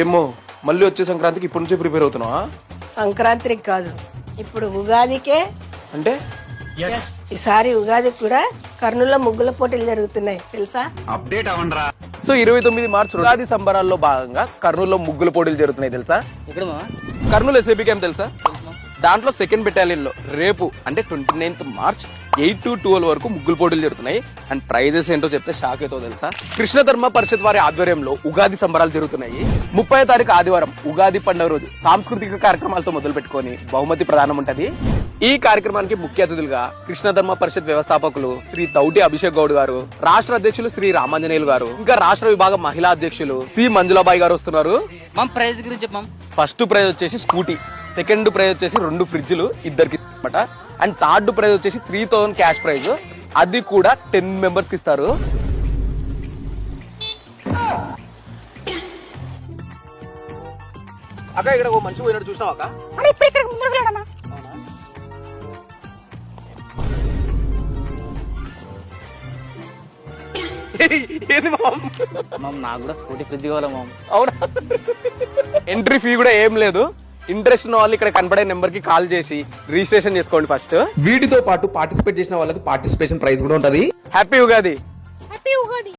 ఏమో మళ్ళీ వచ్చే సంక్రాంతికి ఇప్పటి నుంచే ప్రిపేర్ అవుతున్నావా? సంక్రాంతికి కాదు, ఇప్పుడు ఉగాదికే. అంటే ఈసారి ఉగాదికి కూడా కర్నూలులో ముగ్గుల పోటీలు జరుగుతున్నాయి తెలుసా? అప్డేట్ అవ్వండిరా. సో 29 మార్చి ఉగాది సంబరాల్లో భాగంగా కర్నూలులో ముగ్గుల పోటీలు జరుగుతున్నాయి తెలుసా? ఇక్కడ కర్నూలు ఎస్ఏపీ క్యాంప్ తెలుసా? దాంట్లో 2nd బెటాలియన్ లో రేపు అంటే 29th మార్చ్ 8 to 12 వరకు ముగ్గులు పోటీలు జరుగుతున్నాయి. అండ్ ప్రైజెస్ ఏంటో చెప్తే షాక్ అవుతో తెలుసా? కృష్ణ ధర్మ పరిషత్ వారి ఆధ్వర్యంలో ఉగాది సంబరాలు జరుగుతున్నాయి. 30వ తారీఖు ఆదివారం ఉగాది పండుగ రోజు సాంస్కృతిక కార్యక్రమాలతో మొదలు పెట్టుకొని బహుమతి ప్రదానం ఉంటది. ఈ కార్యక్రమానికి ముఖ్య అతిథులుగా కృష్ణ ధర్మ పరిషత్ వ్యవస్థాపకులు శ్రీ తౌటి అభిషేక్ గౌడ్ గారు, రాష్ట్ర అధ్యక్షులు శ్రీ రామాంజనేయులు గారు, ఇంకా రాష్ట్ర విభాగం మహిళా అధ్యక్షులు సి మంజులాబాయి గారు వస్తున్నారు. ప్రైజ్ గురించి చెప్పాం. ఫస్ట్ ప్రైజ్ వచ్చేసి స్కూటీ, 2nd ప్రైజ్ వచ్చేసి 2 ఫ్రిడ్జ్లు ఇద్దరికి అనమాట. అండ్ 3rd ప్రైజ్ వచ్చేసి 3000 క్యాష్ ప్రైజ్, అది కూడా 10 మెంబర్స్ కి ఇస్తారు. అక్క ఇక్కడ ఓ మంచి పోయినట్టు చూసినావు అక్క? ఏంది మామ్? నాకు కూడా స్కూటీ ఫ్రిడ్జ్ కావాలి మామ్. అవునా? ఎంట్రీ ఫీ కూడా ఏం లేదు. ఇంట్రెస్ట్ ఉన్న వాళ్ళు ఇక్కడ కనపడే నెంబర్ కి కాల్ చేసి రిజిస్ట్రేషన్ చేసుకోండి ఫస్ట్. వీటితో పాటు పార్టిసిపేట్ చేసిన వాళ్ళకి పార్టిసిపేషన్ ప్రైజ్ కూడా ఉంటది. హ్యాపీ ఉగాది.